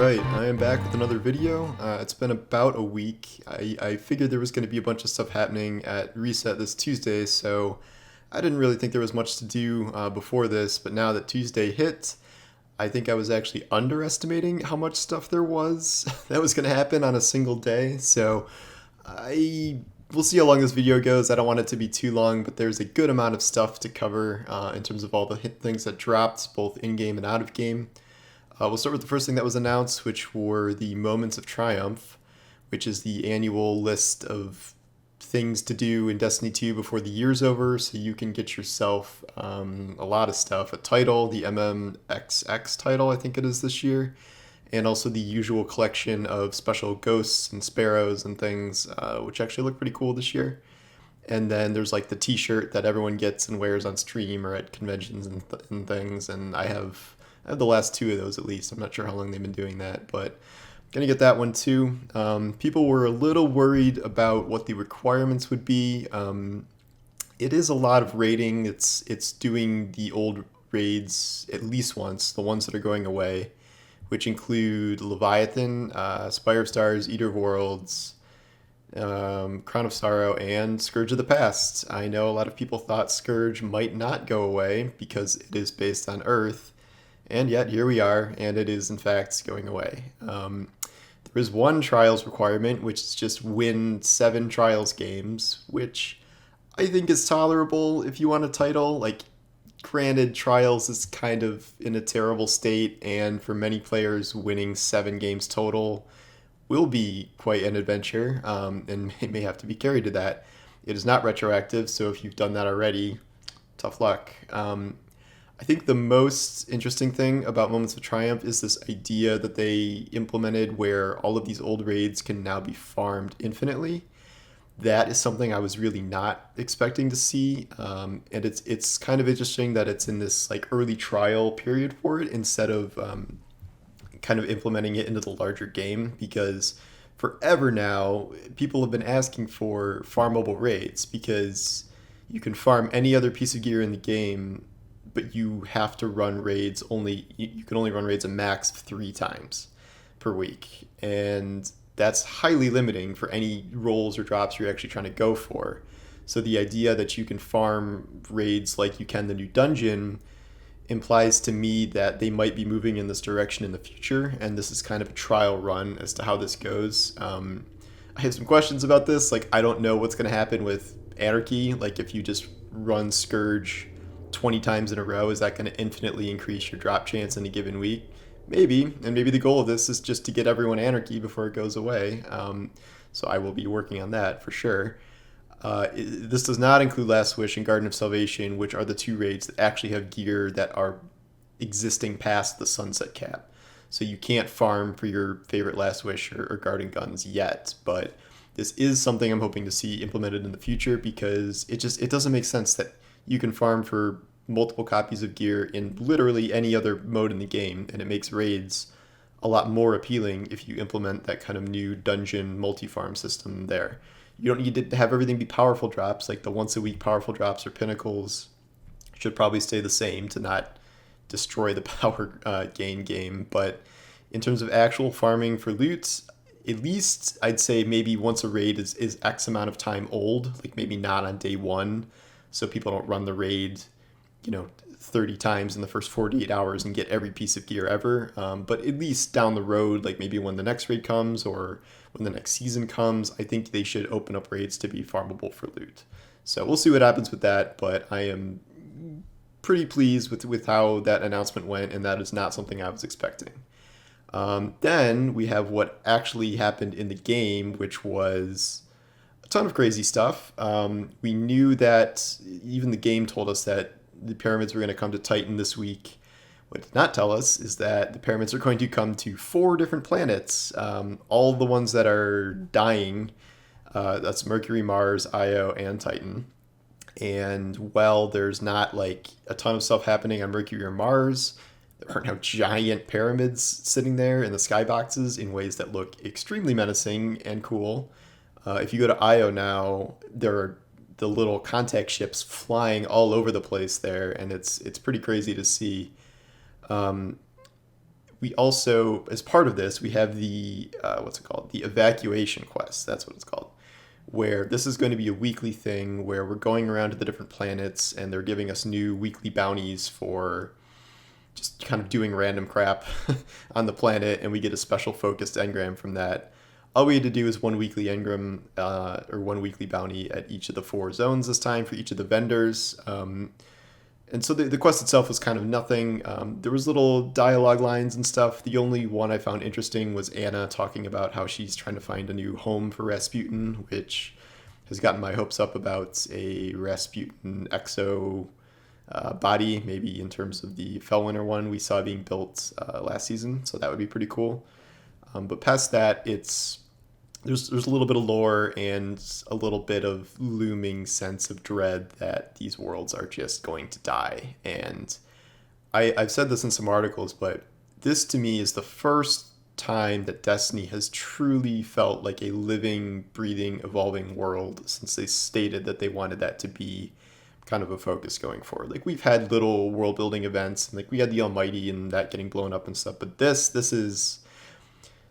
Alright, I am back with another video. It's been about a week. I figured there was going to be a bunch of stuff happening at Reset this Tuesday, so I didn't really think there was much to do before this, but now that Tuesday hit, I think I was actually underestimating how much stuff there was that was going to happen on a single day, so we'll see how long this video goes. I don't want it to be too long, but there's a good amount of stuff to cover in terms of all the things that dropped, both in-game and out of game. We'll start with the first thing that was announced, which were the Moments of Triumph, which is the annual list of things to do in Destiny 2 before the year's over, so you can get yourself a lot of stuff. A title, the MMXX title, I think it is this year, and also the usual collection of special ghosts and sparrows and things, which actually look pretty cool this year. And then there's like the t-shirt that everyone gets and wears on stream or at conventions and things, and I have the last two of those at least. I'm not sure how long they've been doing that, but gonna get that one too. People were a little worried about what the requirements would be. It is a lot of raiding. It's doing the old raids at least once, the ones that are going away, which include Leviathan, Spire of Stars, Eater of Worlds, Crown of Sorrow, and Scourge of the Past. I know a lot of people thought Scourge might not go away because it is based on Earth. And yet, here we are, and it is, in fact, going away. There is one Trials requirement, which is just win 7 Trials games, which I think is tolerable if you want a title. Like, granted, Trials is kind of in a terrible state, and for many players, winning 7 games total will be quite an adventure, and may have to be carried to that. It is not retroactive, so if you've done that already, tough luck. I think the most interesting thing about Moments of Triumph is this idea that they implemented where all of these old raids can now be farmed infinitely. That is something I was really not expecting to see, and it's kind of interesting that it's in this like early trial period for it instead of kind of implementing it into the larger game, because forever now people have been asking for farmable raids because you can farm any other piece of gear in the game, but you have to run raids you can only run raids a max of 3 times per week. And that's highly limiting for any rolls or drops you're actually trying to go for. So the idea that you can farm raids like you can the new dungeon implies to me that they might be moving in this direction in the future, and this is kind of a trial run as to how this goes. I have some questions about this. Like, I don't know what's going to happen with Anarchy. Like, if you just run Scourge 20 times in a row, is that going to infinitely increase your drop chance in a given week? Maybe, and maybe the goal of this is just to get everyone Anarchy before it goes away. So I will be working on that for sure. This does not include Last Wish and Garden of Salvation, which are the 2 raids that actually have gear that are existing past the sunset cap. So you can't farm for your favorite Last Wish or Garden guns yet, but this is something I'm hoping to see implemented in the future, because it doesn't make sense that you can farm for multiple copies of gear in literally any other mode in the game, and it makes raids a lot more appealing if you implement that kind of new dungeon multi-farm system there. You don't need to have everything be powerful drops, like the once a week powerful drops or pinnacles should probably stay the same to not destroy the power gain game. But in terms of actual farming for loot, at least I'd say maybe once a raid is X amount of time old, like maybe not on day 1, so people don't run the raid 30 times in the first 48 hours and get every piece of gear ever. But at least down the road, like maybe when the next raid comes or when the next season comes, I think they should open up raids to be farmable for loot. So we'll see what happens with that, but I am pretty pleased with how that announcement went, and that is not something I was expecting. Then we have what actually happened in the game, which was a ton of crazy stuff. We knew that, even the game told us that the pyramids were going to come to Titan this week. What it did not tell us is that the pyramids are going to come to 4 different planets, all the ones that are dying. That's Mercury, Mars, Io, and Titan. And while there's not like a ton of stuff happening on Mercury or Mars, there are now giant pyramids sitting there in the skyboxes in ways that look extremely menacing and cool. If you go to Io now, there are the little contact ships flying all over the place there, and it's pretty crazy to see. we also, as part of this, we have the what's it called? The evacuation quest. That's what it's called. Where this is going to be a weekly thing where we're going around to the different planets and they're giving us new weekly bounties for just kind of doing random crap on the planet, and we get a special focused engram from that. All we had to do is one weekly engram or one weekly bounty at each of the 4 zones this time for each of the vendors. And so the quest itself was kind of nothing. There was little dialogue lines and stuff. The only one I found interesting was Anna talking about how she's trying to find a new home for Rasputin, which has gotten my hopes up about a Rasputin exo body, maybe in terms of the Fellwinter one we saw being built last season. So that would be pretty cool. But past that, there's a little bit of lore and a little bit of looming sense of dread that these worlds are just going to die. And I've said this in some articles, but this to me is the first time that Destiny has truly felt like a living, breathing, evolving world since they stated that they wanted that to be kind of a focus going forward. Like, we've had little world building events, and like we had the Almighty and that getting blown up and stuff, but this is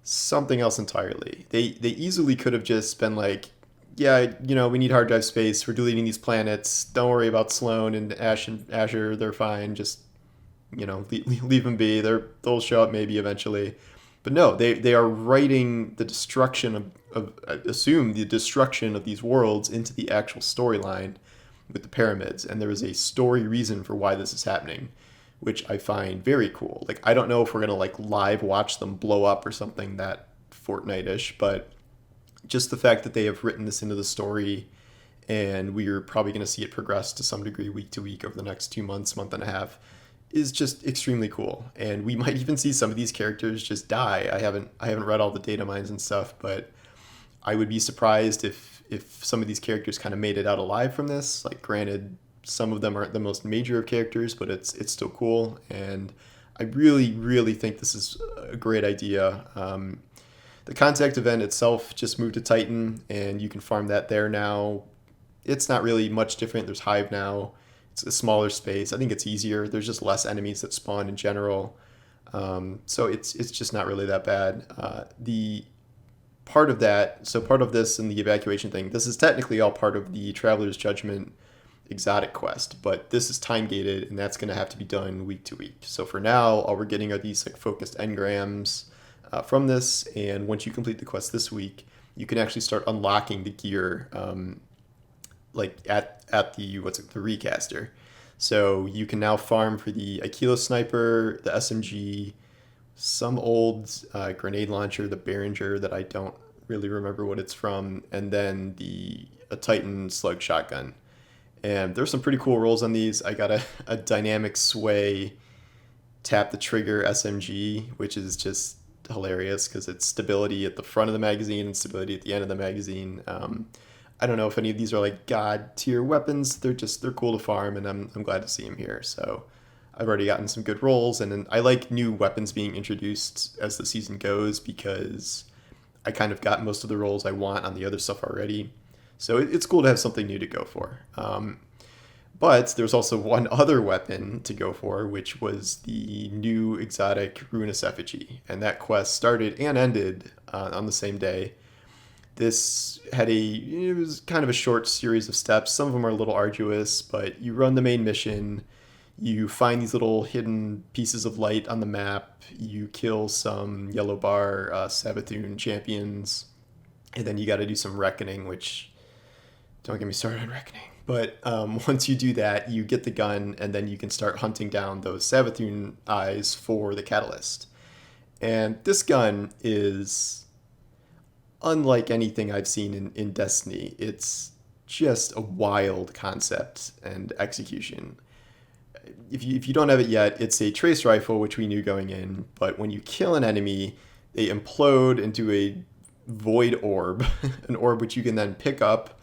something else entirely. They easily could have just been like, yeah, we need hard drive space. We're deleting these planets. Don't worry about Sloan and Ash and Azure. They're fine. Just leave them be. They'll show up maybe eventually. But no, they are writing the destruction assume the destruction of these worlds into the actual storyline with the pyramids, and there is a story reason for why this is happening, which I find very cool. Like, I don't know if we're gonna like live watch them blow up or something that Fortnite-ish, but just the fact that they have written this into the story, and we're probably gonna see it progress to some degree week to week over the next 2 months, month and a half, is just extremely cool. And we might even see some of these characters just die. I haven't read all the data mines and stuff, but I would be surprised if some of these characters kind of made it out alive from this. Like, granted, some of them aren't the most major of characters, but it's still cool, and I really, really think this is a great idea. The Contact event itself just moved to Titan, and you can farm that there now. It's not really much different. There's Hive now. It's a smaller space. I think it's easier. There's just less enemies that spawn in general. So it's just not really that bad. The part of that, so part of this and the evacuation thing, this is technically all part of the Traveler's Judgment exotic quest, but this is time gated, and that's going to have to be done week to week. So for now, all we're getting are these like focused engrams from this, and once you complete the quest this week, you can actually start unlocking the gear like at the the recaster. So you can now farm for the Aquila sniper, the SMG, some old grenade launcher, the Behringer that I don't really remember what it's from, and then a Titan slug shotgun. And there's some pretty cool rolls on these. I got a dynamic sway tap the trigger SMG, which is just hilarious because it's stability at the front of the magazine and stability at the end of the magazine. I don't know if any of these are like god tier weapons. They're cool to farm, and I'm glad to see them here. So I've already gotten some good rolls, and then I like new weapons being introduced as the season goes because I kind of got most of the rolls I want on the other stuff already. So it's cool to have something new to go for. But there's also one other weapon to go for, which was the new exotic Ruinous Effigy. And that quest started and ended on the same day. This it was kind of a short series of steps. Some of them are a little arduous, but you run the main mission. You find these little hidden pieces of light on the map. You kill some yellow bar Savathun champions. And then you got to do some reckoning, which... don't get me started on reckoning. But once you do that, you get the gun, and then you can start hunting down those Savathun eyes for the catalyst. And this gun is unlike anything I've seen in Destiny. It's just a wild concept and execution. If you don't have it yet, it's a trace rifle, which we knew going in, but when you kill an enemy, they implode into a void orb, an orb which you can then pick up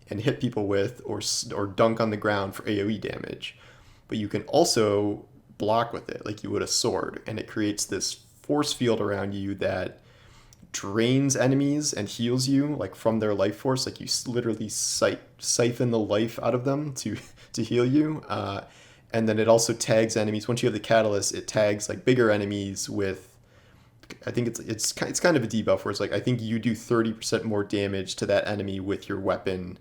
and hit people with, or dunk on the ground for AoE damage. But you can also block with it like you would a sword, and it creates this force field around you that drains enemies and heals you like from their life force. Like you literally siphon the life out of them to heal you. And then it also tags enemies. Once you have the catalyst, it tags like bigger enemies with I think it's kind of a debuff where it's like I think you do 30% more damage to that enemy with your weapon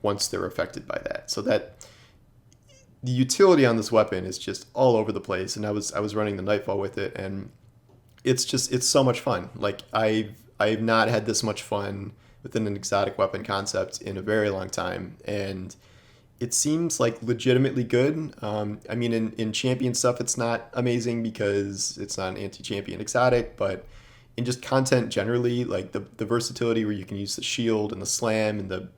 once they're affected by that. So that the utility on this weapon is just all over the place. And I was running the Nightfall with it, and it's so much fun. Like I've not had this much fun within an exotic weapon concept in a very long time, and it seems like legitimately good. I mean, in champion stuff, it's not amazing because it's not an anti-champion exotic, but in just content generally, like the versatility where you can use the shield and the slam and the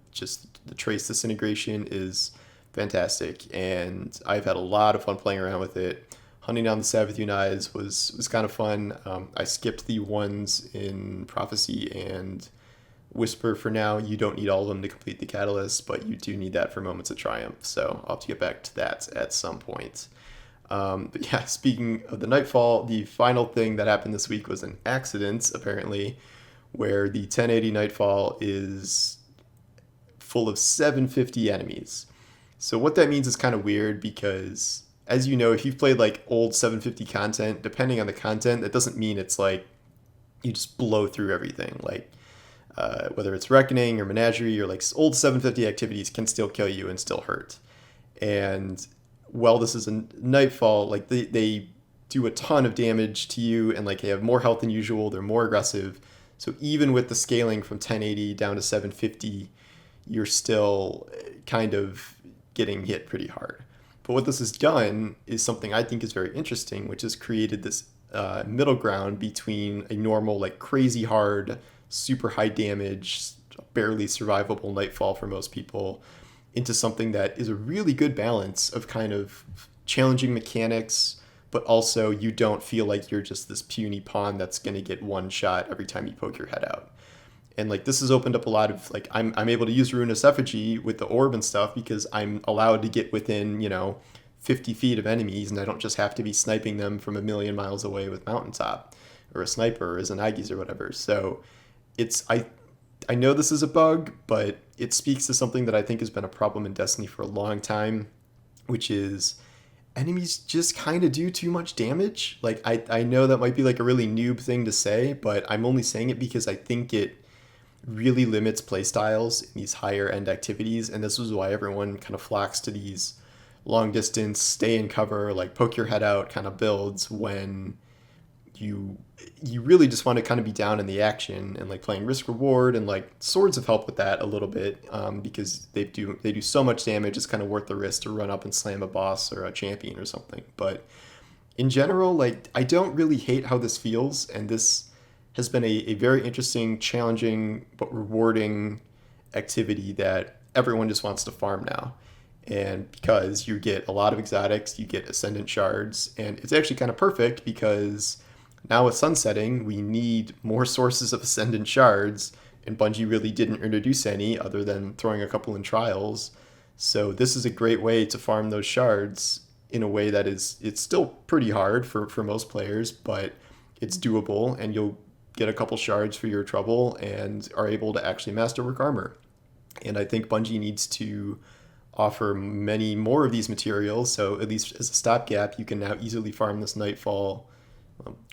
trace disintegration is fantastic. And I've had a lot of fun playing around with it. Hunting down the Savathun Eyes was kind of fun. I skipped the ones in Prophecy and Whisper for now. You don't need all of them to complete the Catalyst, but you do need that for Moments of Triumph. So I'll have to get back to that at some point. But yeah, speaking of the Nightfall, the final thing that happened this week was an accident, apparently, where the 1080 Nightfall is full of 750 enemies. So what that means is kind of weird because, as you know, if you've played like old 750 content, depending on the content, that doesn't mean it's like you just blow through everything. Like whether it's Reckoning or Menagerie or like old 750 activities can still kill you and still hurt. And while this is a Nightfall, like they do a ton of damage to you, and like they have more health than usual. They're more aggressive. So even with the scaling from 1080 down to 750, you're still kind of getting hit pretty hard. But what this has done is something I think is very interesting, which has created this middle ground between a normal, like crazy hard, super high damage, barely survivable Nightfall for most people, into something that is a really good balance of kind of challenging mechanics, but also you don't feel like you're just this puny pawn that's going to get one shot every time you poke your head out. And like this has opened up a lot of like I'm able to use Ruinous Effigy with the orb and stuff because I'm allowed to get within 50 feet of enemies, and I don't just have to be sniping them from a million miles away with Mountaintop or a sniper or as an Aegis or whatever. So it's I know this is a bug, but it speaks to something that I think has been a problem in Destiny for a long time, which is enemies just kind of do too much damage. Like I know that might be like a really noob thing to say, but I'm only saying it because I think it really limits playstyles in these higher end activities, and this is why everyone kind of flocks to these long distance, stay in cover, like poke your head out kind of builds when you really just want to kind of be down in the action, and like playing risk reward, and like swords have helped with that a little bit because they do so much damage. It's kind of worth the risk to run up and slam a boss or a champion or something. But in general, like I don't really hate how this feels, and this has been a very interesting, challenging, but rewarding activity that everyone just wants to farm now. And because you get a lot of exotics, you get Ascendant Shards, and it's actually kind of perfect because now with Sunsetting, we need more sources of Ascendant Shards, and Bungie really didn't introduce any other than throwing a couple in trials. So this is a great way to farm those shards in a way that it's still pretty hard for most players, but it's doable, and you'll get a couple shards for your trouble and are able to actually masterwork armor. And I think Bungie needs to offer many more of these materials, so at least as a stopgap, you can now easily farm this Nightfall,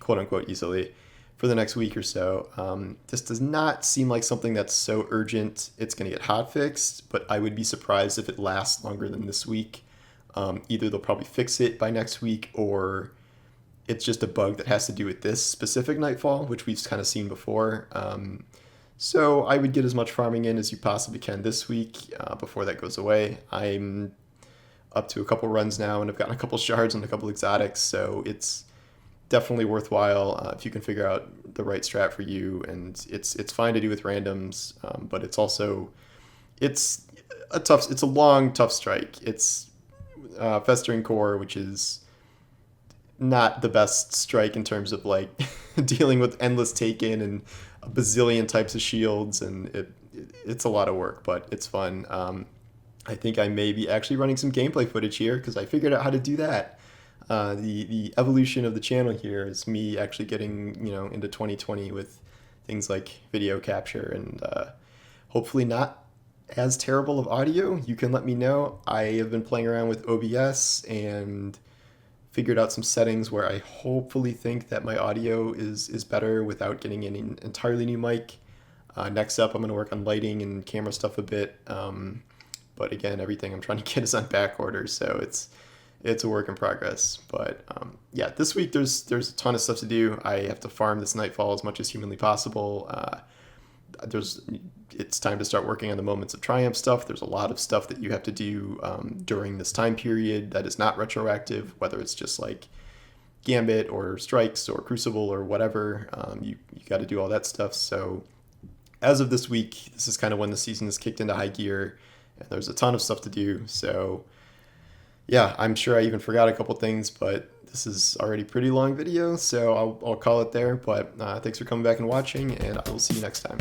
quote unquote easily, for the next week or so. This does not seem like something that's so urgent it's going to get hotfixed, but I would be surprised if it lasts longer than this week. Either they'll probably fix it by next week, or it's just a bug that has to do with this specific Nightfall, which we've kind of seen before. So I would get as much farming in as you possibly can this week before that goes away. I'm up to a couple runs now, and I've gotten a couple shards and a couple exotics, so it's definitely worthwhile if you can figure out the right strat for you. And it's fine to do with randoms, but it's also it's a long tough strike. It's Festering Core, which is not the best strike in terms of like dealing with endless Taken and a bazillion types of shields, and it's a lot of work, but it's fun. I think I may be actually running some gameplay footage here because I figured out how to do that. The evolution of the channel here is me actually getting into 2020 with things like video capture, and hopefully not as terrible of audio. You can let me know. I have been playing around with OBS and figured out some settings where I hopefully think that my audio is better without getting an entirely new mic. Next up, I'm going to work on lighting and camera stuff a bit. But again, everything I'm trying to get is on back order, so it's a work in progress. But yeah, this week there's a ton of stuff to do. I have to farm this Nightfall as much as humanly possible. It's time to start working on the Moments of Triumph stuff. There's a lot of stuff that you have to do during this time period that is not retroactive, whether it's just like Gambit or Strikes or Crucible or whatever. You got to do all that stuff. So as of this week, this is kind of when the season is kicked into high gear, and there's a ton of stuff to do. So yeah, I'm sure I even forgot a couple things, but this is already a pretty long video, so I'll call it there. But thanks for coming back and watching, and I will see you next time.